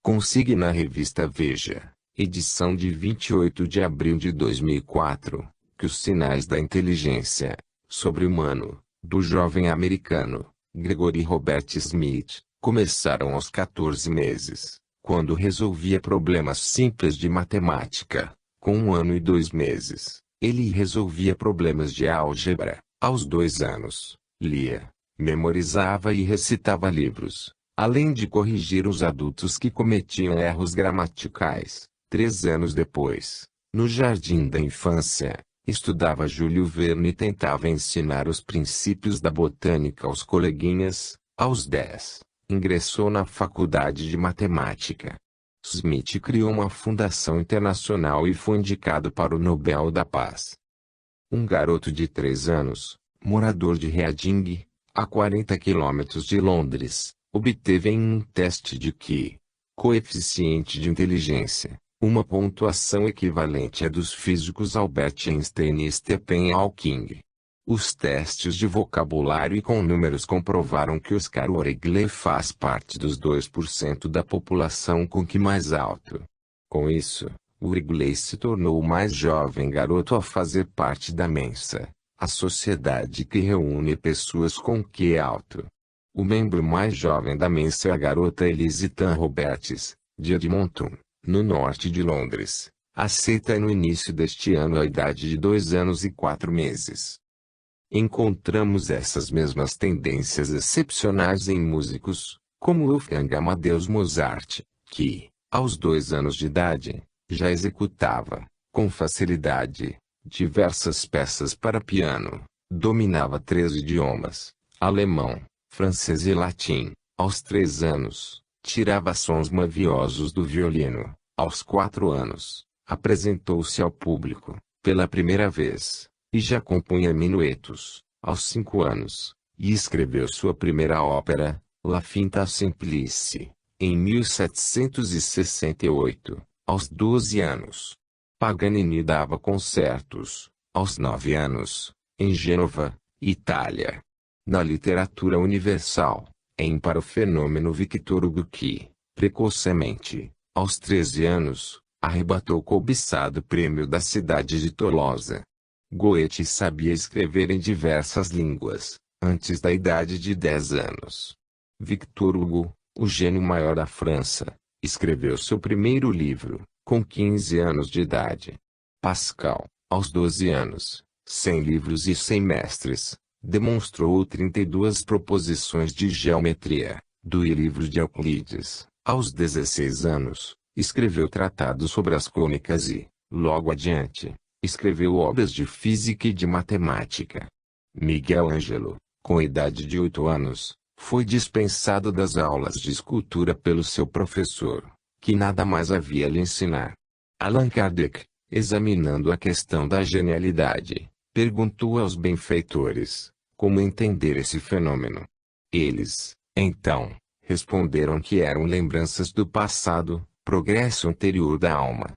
Consigna na revista Veja, edição de 28 de abril de 2004, que os sinais da inteligência sobre-humano do jovem americano Gregory Robert Smith começaram aos 14 meses, quando resolvia problemas simples de matemática. Com 1 ano e 2 meses, ele resolvia problemas de álgebra. Aos 2 anos, lia, memorizava e recitava livros, além de corrigir os adultos que cometiam erros gramaticais. 3 anos depois, no jardim da infância, estudava Júlio Verne e tentava ensinar os princípios da botânica aos coleguinhas. Aos 10, ingressou na faculdade de matemática. Smith criou uma fundação internacional e foi indicado para o Nobel da Paz. Um garoto de 3 anos, morador de Reading, a 40 quilômetros de Londres, obteve em um teste de QI, coeficiente de inteligência, uma pontuação equivalente à dos físicos Albert Einstein e Stephen Hawking. Os testes de vocabulário e com números comprovaram que Oscar Weregle faz parte dos 2% da população com QI mais alto. Com isso, Weregle se tornou o mais jovem garoto a fazer parte da Mensa, a sociedade que reúne pessoas com QI alto. O membro mais jovem da Mensa é a garota Elise Tan Roberts, de Edmonton, no norte de Londres, aceita no início deste ano a idade de 2 anos e 4 meses. Encontramos essas mesmas tendências excepcionais em músicos, como Wolfgang Amadeus Mozart, que, aos 2 anos de idade, já executava, com facilidade, diversas peças para piano, Dominava 3 idiomas: alemão, francês e latim. Aos 3 anos, tirava sons maviosos do violino. Aos 4 anos, apresentou-se ao público, pela primeira vez, e já compunha minuetos. Aos 5 anos, e escreveu sua primeira ópera, La Finta Simplice, em 1768. Aos 12 anos, Paganini dava concertos. Aos 9 anos, em Gênova, Itália. Na literatura universal, é ímpar o fenômeno Victor Hugo que, precocemente, aos 13 anos, arrebatou o cobiçado prêmio da cidade de Tolosa. Goethe sabia escrever em diversas línguas, antes da idade de 10 anos. Victor Hugo, o gênio maior da França, escreveu seu primeiro livro, com 15 anos de idade. Pascal, aos 12 anos, 100 livros e 100 mestres, demonstrou 32 proposições de geometria, do livro de Euclides. Aos 16 anos, escreveu tratados sobre as cônicas e, logo adiante, escreveu obras de física e de matemática. Miguel Ângelo, com idade de 8 anos, foi dispensado das aulas de escultura pelo seu professor, que nada mais havia a lhe ensinar. Allan Kardec, examinando a questão da genialidade, perguntou aos benfeitores como entender esse fenômeno. Eles, então, responderam que eram lembranças do passado, progresso anterior da alma.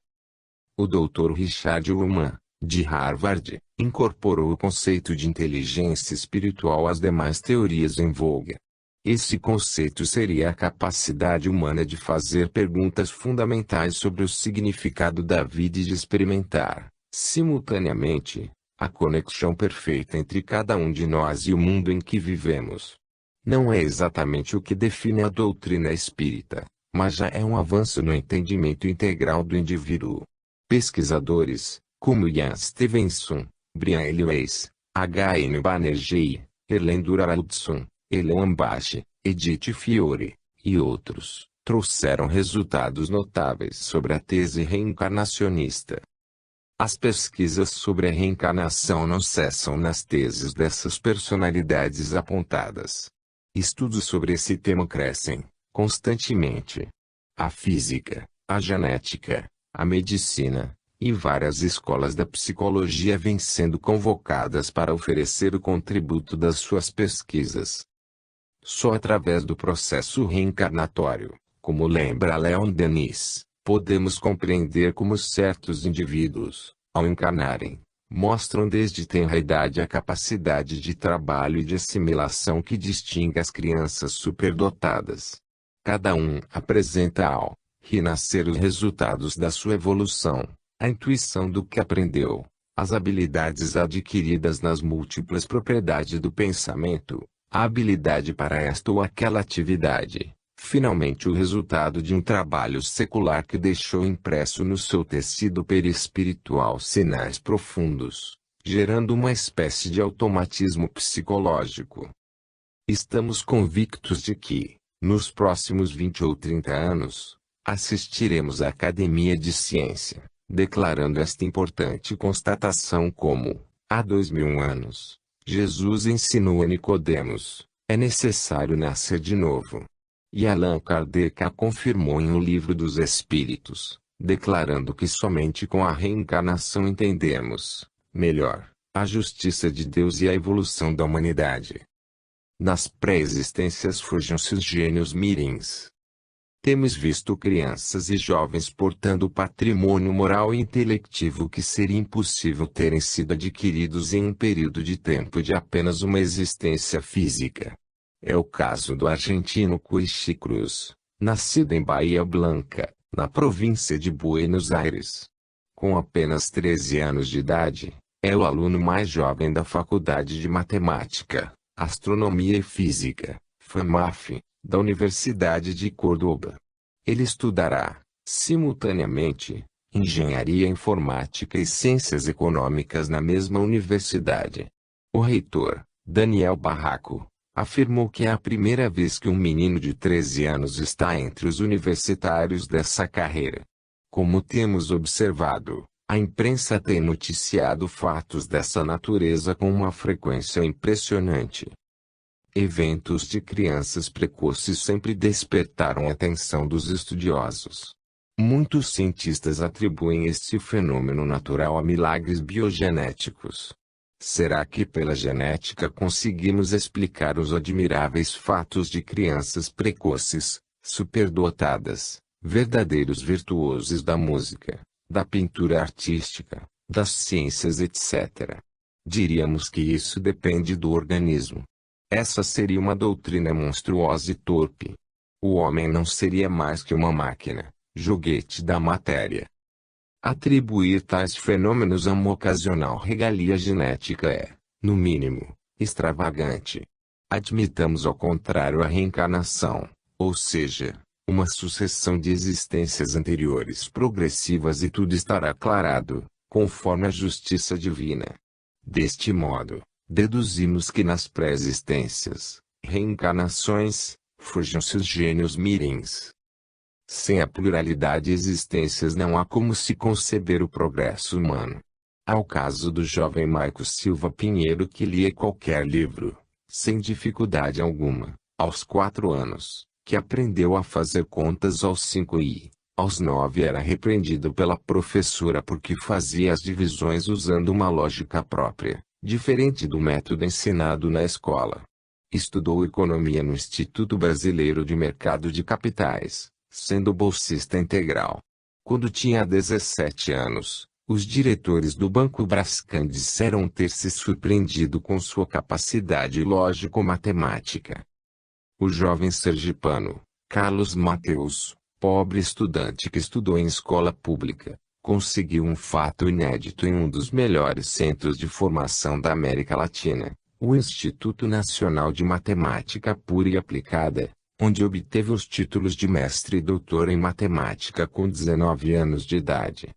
O Dr. Richard Ullmann, de Harvard, incorporou o conceito de inteligência espiritual às demais teorias em voga. Esse conceito seria a capacidade humana de fazer perguntas fundamentais sobre o significado da vida e de experimentar, simultaneamente, a conexão perfeita entre cada um de nós e o mundo em que vivemos. Não é exatamente o que define a doutrina espírita, mas já é um avanço no entendimento integral do indivíduo. Pesquisadores, como Ian Stevenson, Brian Ellways, H.N. Banerjee, Helen Duraludson, Eleon Bache, Edith Fiore, e outros, trouxeram resultados notáveis sobre a tese reencarnacionista. As pesquisas sobre a reencarnação não cessam nas teses dessas personalidades apontadas. Estudos sobre esse tema crescem, constantemente. A física, a genética, a medicina, e várias escolas da psicologia vêm sendo convocadas para oferecer o contributo das suas pesquisas. Só através do processo reencarnatório, como lembra Leon Denis, podemos compreender como certos indivíduos, ao encarnarem, mostram desde tenra idade a capacidade de trabalho e de assimilação que distingue as crianças superdotadas. Cada um apresenta ao renascer os resultados da sua evolução, a intuição do que aprendeu, as habilidades adquiridas nas múltiplas propriedades do pensamento, a habilidade para esta ou aquela atividade. Finalmente o resultado de um trabalho secular que deixou impresso no seu tecido perispiritual sinais profundos, gerando uma espécie de automatismo psicológico. Estamos convictos de que, nos próximos 20 ou 30 anos, assistiremos à Academia de Ciência, declarando esta importante constatação como, há 2000 anos, Jesus ensinou a Nicodemos, é necessário nascer de novo. E Allan Kardec a confirmou em O Livro dos Espíritos, declarando que somente com a reencarnação entendemos, melhor, a justiça de Deus e a evolução da humanidade. Nas pré-existências forjam-se os gênios mirins. Temos visto crianças e jovens portando patrimônio moral e intelectivo que seria impossível terem sido adquiridos em um período de tempo de apenas uma existência física. É o caso do argentino Cuichi Cruz, nascido em Bahia Blanca, na província de Buenos Aires. Com apenas 13 anos de idade, é o aluno mais jovem da Faculdade de Matemática, Astronomia e Física, FAMAF, da Universidade de Córdoba. Ele estudará, simultaneamente, Engenharia Informática e Ciências Econômicas na mesma universidade. O reitor, Daniel Barraco, afirmou que é a primeira vez que um menino de 13 anos está entre os universitários dessa carreira. Como temos observado, A imprensa tem noticiado fatos dessa natureza com uma frequência impressionante. Eventos de crianças precoces sempre despertaram a atenção dos estudiosos. Muitos cientistas atribuem este fenômeno natural a milagres biogenéticos. Será que pela genética conseguimos explicar os admiráveis fatos de crianças precoces, superdotadas, verdadeiros virtuosos da música, da pintura artística, das ciências, etc. Diríamos que isso depende do organismo. Essa seria uma doutrina monstruosa e torpe. O homem não seria mais que uma máquina, joguete da matéria. Atribuir tais fenômenos a uma ocasional regalia genética é, no mínimo, extravagante. Admitamos ao contrário a reencarnação, ou seja, uma sucessão de existências anteriores progressivas e tudo estará aclarado, conforme a justiça divina. Deste modo, deduzimos que nas pré-existências, reencarnações, fujam-se os gênios mirins. Sem a pluralidade de existências não há como se conceber o progresso humano. Há o caso do jovem Maico Silva Pinheiro que lia qualquer livro, sem dificuldade alguma, aos 4 anos, que aprendeu a fazer contas aos 5 e, aos 9 era repreendido pela professora porque fazia as divisões usando uma lógica própria, diferente do método ensinado na escola. Estudou economia no Instituto Brasileiro de Mercado de Capitais, sendo bolsista integral. Quando tinha 17 anos, os diretores do Banco Brascan disseram ter se surpreendido com sua capacidade lógico-matemática. O jovem sergipano, Carlos Mateus, pobre estudante que estudou em escola pública, conseguiu um fato inédito em um dos melhores centros de formação da América Latina, o Instituto Nacional de Matemática Pura e Aplicada, onde obteve os títulos de mestre e doutor em matemática com 19 anos de idade.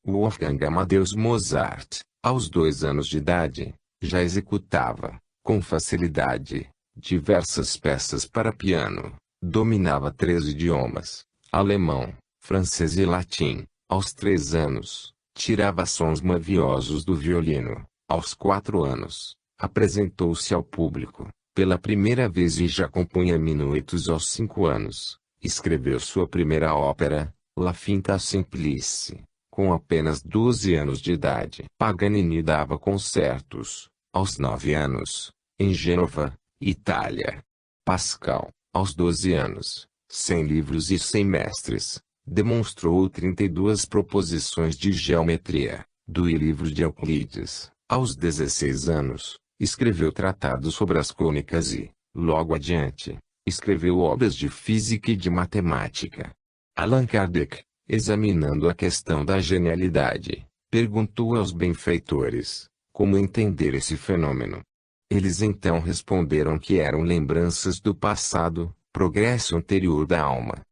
Wolfgang Amadeus Mozart, aos 2 anos de idade, já executava, com facilidade, diversas peças para piano, dominava 3 idiomas, alemão, francês e latim. Aos 3 anos, tirava sons maviosos do violino. Aos 4 anos, apresentou-se ao público, pela primeira vez e já compunha minuetos aos 5 anos. Escreveu sua primeira ópera, La Finta Simplice, com apenas 12 anos de idade. Paganini dava concertos, aos 9 anos, em Gênova, Itália. Pascal, aos 12 anos, sem livros e sem mestres, demonstrou 32 proposições de geometria, do livro de Euclides. Aos 16 anos, escreveu tratados sobre as cônicas e, logo adiante, escreveu obras de física e de matemática. Allan Kardec, examinando a questão da genialidade, perguntou aos benfeitores como entender esse fenômeno. Eles então responderam que eram lembranças do passado, progresso anterior da alma.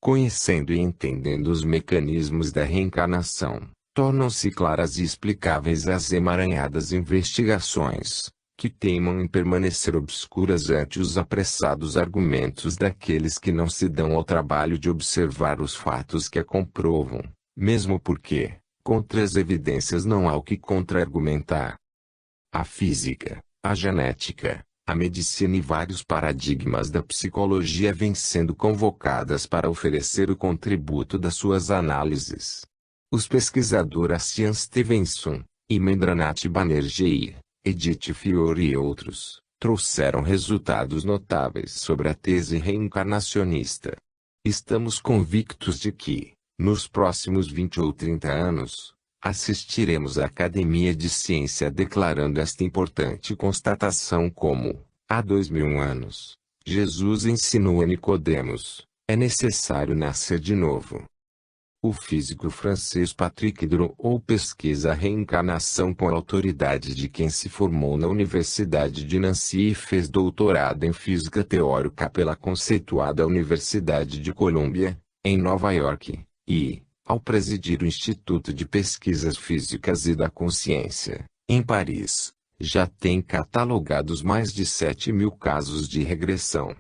Conhecendo e entendendo os mecanismos da reencarnação, tornam-se claras e explicáveis as emaranhadas investigações, que teimam em permanecer obscuras ante os apressados argumentos daqueles que não se dão ao trabalho de observar os fatos que a comprovam, mesmo porque, contra as evidências não há o que contra-argumentar. A física, a genética, a medicina e vários paradigmas da psicologia vêm sendo convocadas para oferecer o contributo das suas análises. Os pesquisadores Ian Stevenson, Imendranath Banerjee, Edith Fiore e outros, trouxeram resultados notáveis sobre a tese reencarnacionista. Estamos convictos de que, nos próximos 20 ou 30 anos, assistiremos à Academia de Ciência declarando esta importante constatação como, há 2000 anos, Jesus ensinou a Nicodemos, é necessário nascer de novo. O físico francês Patrick Drouot pesquisa a reencarnação com a autoridade de quem se formou na Universidade de Nancy e fez doutorado em física teórica pela conceituada Universidade de Colômbia, em Nova York, e, ao presidir o Instituto de Pesquisas Físicas e da Consciência, em Paris, já tem catalogados mais de 7.000 casos de regressão.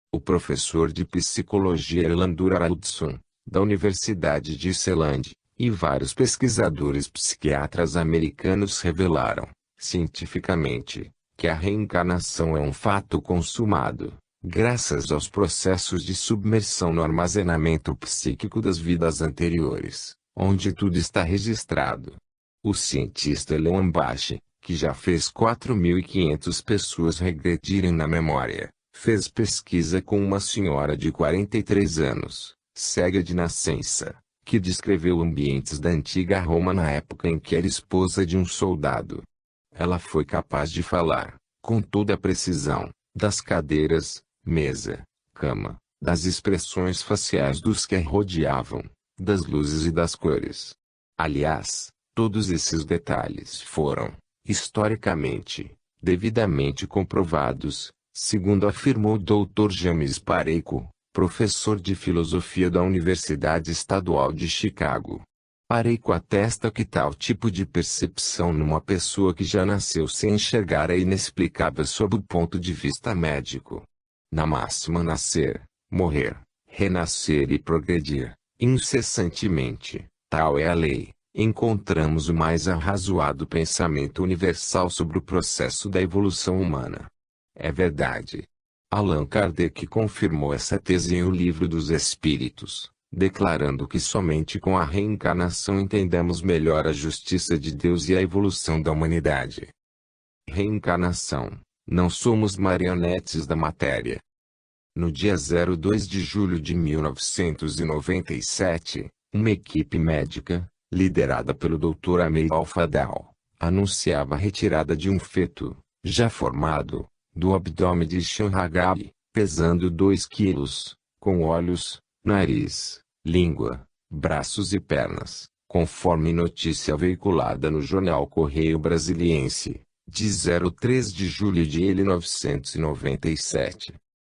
O professor de psicologia Erlandur Araldson, da Universidade de Seeland, E vários pesquisadores psiquiatras americanos revelaram, cientificamente, que a reencarnação é um fato consumado, graças aos processos de submersão no armazenamento psíquico das vidas anteriores, onde tudo está registrado. O cientista Leon Bache, que já fez 4.500 pessoas regredirem na memória, fez pesquisa com uma senhora de 43 anos, cega de nascença, que descreveu ambientes da antiga Roma na época em que era esposa de um soldado. Ela foi capaz de falar, com toda a precisão, das cadeiras, mesa, cama, das expressões faciais dos que a rodeavam, das luzes e das cores. Aliás, todos esses detalhes foram, historicamente, devidamente comprovados, segundo afirmou o Dr. James Pareco, professor de filosofia da Universidade Estadual de Chicago. Pareco atesta que tal tipo de percepção numa pessoa que já nasceu sem enxergar é inexplicável sob o ponto de vista médico. Na máxima nascer, morrer, renascer e progredir, incessantemente, tal é a lei, encontramos o mais arrazoado pensamento universal sobre o processo da evolução humana. É verdade. Allan Kardec confirmou essa tese em O Livro dos Espíritos, declarando que somente com a reencarnação entendemos melhor a justiça de Deus e a evolução da humanidade. Reencarnação. Não somos marionetes da matéria. No dia 2 de julho de 1997, uma equipe médica, liderada pelo Dr. Amir Al-Fadal, anunciava a retirada de um feto, já formado, do abdômen de Shanhagai, pesando 2 quilos, com olhos, nariz, língua, braços e pernas, conforme notícia veiculada no jornal Correio Brasiliense, de 3 de julho de 1997.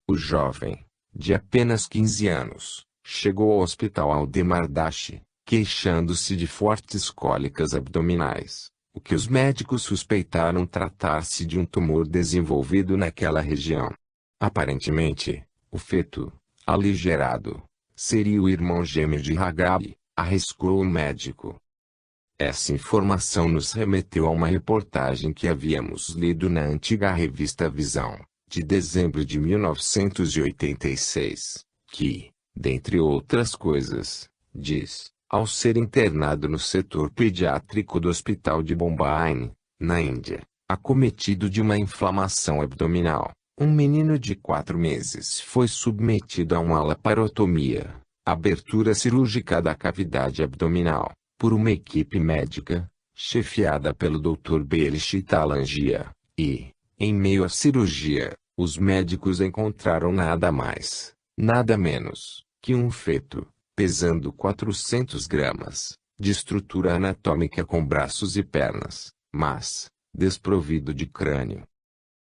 O jovem, de apenas 15 anos, chegou ao hospital Aldemar Dache, queixando-se de fortes cólicas abdominais, o que os médicos suspeitaram tratar-se de um tumor desenvolvido naquela região. Aparentemente, o feto, aligerado, seria o irmão gêmeo de Hagai, arriscou o médico. Essa informação nos remeteu a uma reportagem que havíamos lido na antiga revista Visão, de dezembro de 1986, que, dentre outras coisas, diz: ao ser internado no setor pediátrico do Hospital de Bombay, na Índia, acometido de uma inflamação abdominal, um menino de 4 meses foi submetido a uma laparotomia, abertura cirúrgica da cavidade abdominal, por uma equipe médica, chefiada pelo Dr. Belichi Talangia, e, em meio à cirurgia, os médicos encontraram nada mais, nada menos, que um feto, pesando 400 gramas, de estrutura anatômica com braços e pernas, mas, desprovido de crânio.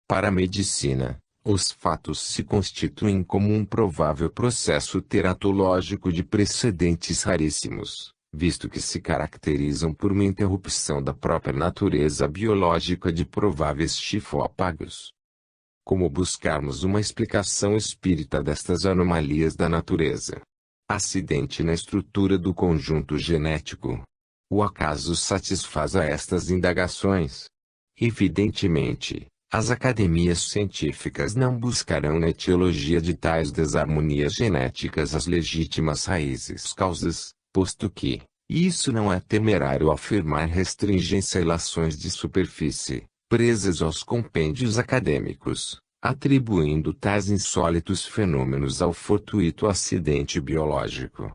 Para a medicina, os fatos se constituem como um provável processo teratológico de precedentes raríssimos, visto que se caracterizam por uma interrupção da própria natureza biológica de prováveis chifópagos. Como buscarmos uma explicação espírita destas anomalias da natureza? Acidente na estrutura do conjunto genético. O acaso satisfaz a estas indagações? Evidentemente, as academias científicas não buscarão na etiologia de tais desarmonias genéticas as legítimas raízes causas, posto que, e isso não é temerário afirmar, restringem-se a ilações de superfície, presas aos compêndios acadêmicos, atribuindo tais insólitos fenômenos ao fortuito acidente biológico.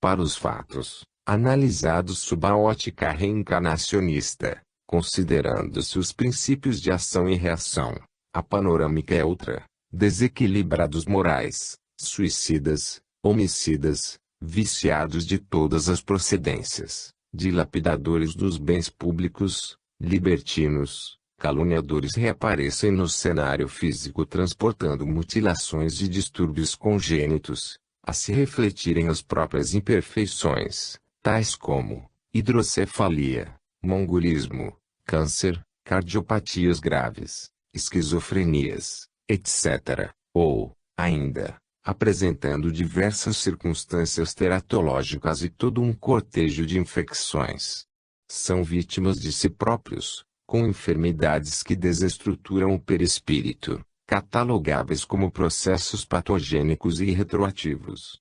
Para os fatos, analisados sob a ótica reencarnacionista, considerando-se os princípios de ação e reação, a panorâmica é outra: desequilibrados morais, suicidas, homicidas, viciados de todas as procedências, dilapidadores dos bens públicos, libertinos, caluniadores reaparecem no cenário físico transportando mutilações e distúrbios congênitos, a se refletirem as próprias imperfeições, tais como hidrocefalia, mongolismo, câncer, cardiopatias graves, esquizofrenias, etc., ou, ainda, apresentando diversas circunstâncias teratológicas e todo um cortejo de infecções. São vítimas de si próprios, com enfermidades que desestruturam o perispírito, catalogáveis como processos patogênicos e retroativos.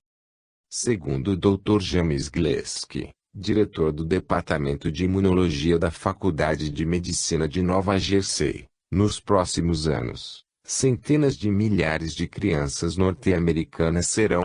Segundo o Dr. James Gillespie, diretor do Departamento de Imunologia da Faculdade de Medicina de Nova Jersey, nos próximos anos, centenas de milhares de crianças norte-americanas serão